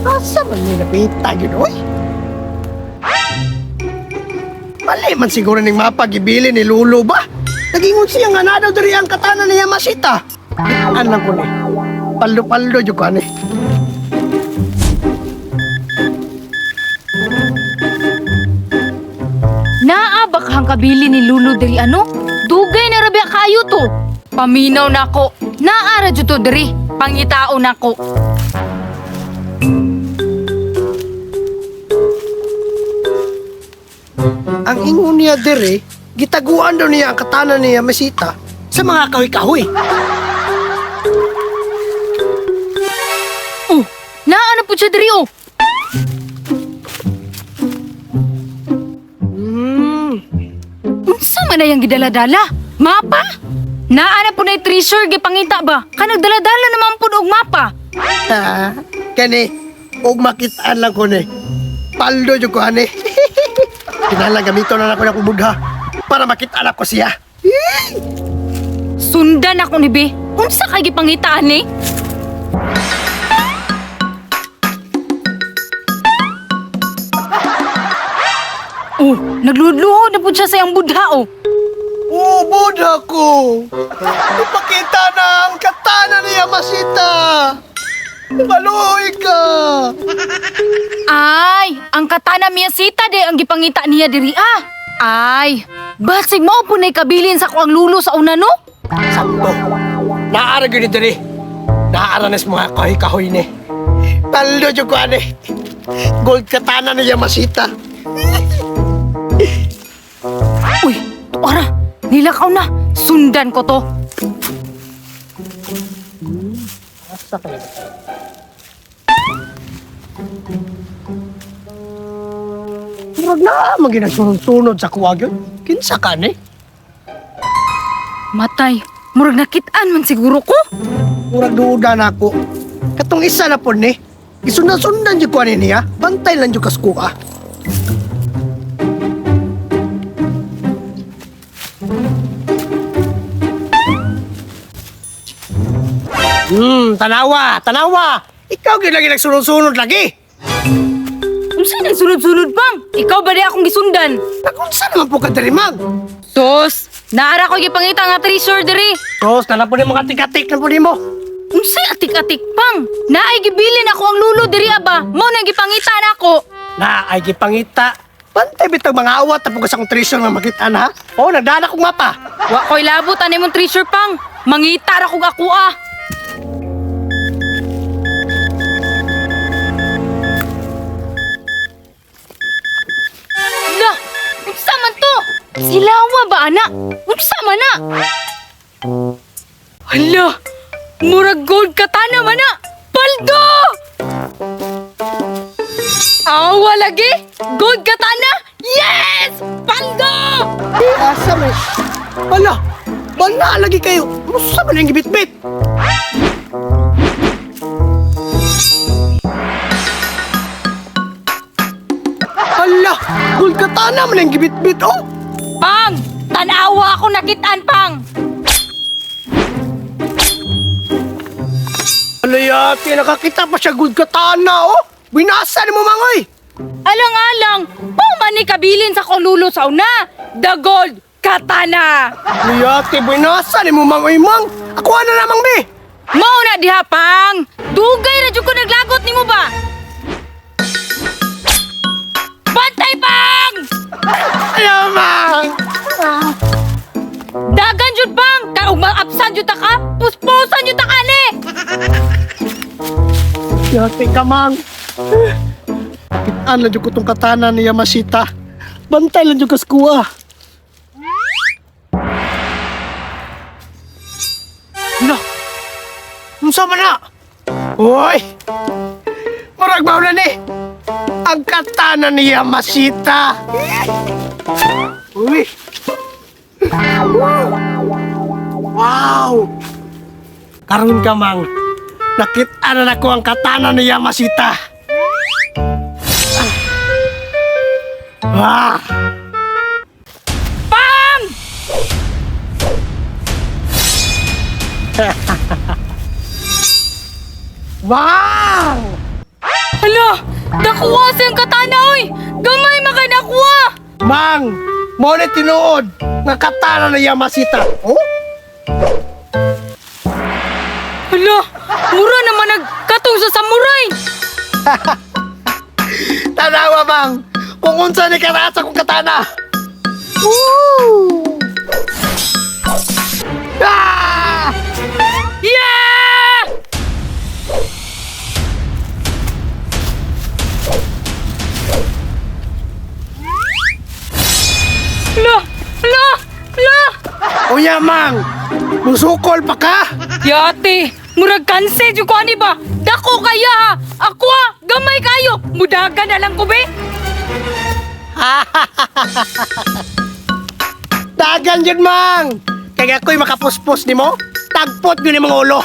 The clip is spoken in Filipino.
Asa man may napita yun, oy? Mali man siguro ning mapag-ibili ni Lolo ba? Nagingon siya nga na daw diri ang katana ni Yamasita. Alam ko ni. Paldo-paldo yung ka ni. Naa bakhang kabili ni Lulu diri ano? Dugay na rabya kayo to. Paminaw nako. Naa ra jud to diri. Pangitao nako. Ang ingon niya diri, gitaguan daw niya ang katana ni Yamasita sa mga kahoy-kahoy. Oh, naa na po siya diri oh. Unsa man na yang gidala-dala? Mapa? Naa na po na treasure gipangita ba? Kanang dala-dala naman po og mapa. Ha? Kani, og makitaan lang ko ni. Paldo yung ko ani. Kinala gamito na ako na kubudha para makitaan ako siya. Sundan ako ni Be. Unsa kay gipangitaan ni? Oh, nagluluhod na po siya sa iyang budha oh. Oh, Buddha ko! Ipakita na ang katana ni Yamasita! Maluhoy ka! Ay, ang katana Miyasita de ang gipangita niya diri ah. Ay, basig mo po na'y kabilin sa kuang lulo sa una no? Sakto! Naara gini diri! Naara na sa mga kahoy-kahoy ni. Paldo yung ko ani. Gold katana ni Yamasita. Uy, tuara, nilakaw na. Sundan ko to. Asa ka lang? Murag na maginasunod sa kuwag yun. Kinsa ka ni? Matay, murag nakitaan man siguro ko. Murag duda na ako. Katong isa na po ni. Isundan-sundan yung kuha niya. Bantay lang yung kaskuha. Tanawa, tanawa. Ikaw lagi nagsunod-sunod lagi. Unsa nang sunod-sunod pang? Ikaw ba di akong gisundan? Nakunsa naman po ka darimag. Sos, naara ko gipangita nga treasure diri. Tos, na po ni mga tikatik na po ni mo. Unsay atik-atik pang? Naay gibilin ako ang lulo diri aba. Mo nang gipangita nako. Na, ay gipangita. Bantay bitang mga awat na po kasang treasure nga makita na ha. Oo, nagdana kong mapa. Wa ko'y labot ani mong treasure pang. Mangita ra kog ako ah. Lah, unsa man to? Silawa ba ana? Unsa man na? Hala, murag gold katana man na. Paldo! Awa lagi? Gold katana? Yes! Paldo! Asa may... Ala, bala lagi kayo. Musta man yung gibit-bit? Ala, gold katana man yung gibit-bit, oh. Pang! Tanawa ako nakitaan, Pang! Alayati, nakakita pa siya gold katana, oh. Binasa ni mo, mangoy. Alang-alang, man ni kabilin sa kolulo sa una. The gold katana! Alayati, binasa ni mo, mangoy, mang. Ako na namang, be. Mao na diha, Pang! Dugay na dyan ko naglagot ni mo ba? Bantay, Pang! Ayaw, mang. Dagan jud Pang! Kaug maapsan jud ta ka! Puspusan jud ta ka ni! Yati ka, mang. Kitaan lang yung kutong katana ni Yamasita. Bantay lang yung kaskuha. Ano? Unsa man na? Uy! Murag ba na ni? Ang katana ni Yamasita. Uy! Wow! Karon ka, mang. Nakita na ako ang katana ni Yamasita. Ah! Pang! Wow! Hala, nakuha siyang katana oy. Gamay makanakuha. Mang, mo na tinuod nga katana na Yamasita. Oh? Hala, mura naman nagkatong sa samurai. Tanawa, Mang. Kung unsa ni karasa kong katana. Woo! Ah! Yeah! Hala, hala, hala. Unya, Mang. Musukol pa ka? Yate, murag kanse jud ko ani ba? Dako kaya ha. Ako ha, gamay kayo. Mudagan na lang ko be. Dagan yun, Mang. Kaya ako'y makapuspos ni mo. Tagpot yun yung mga ulo.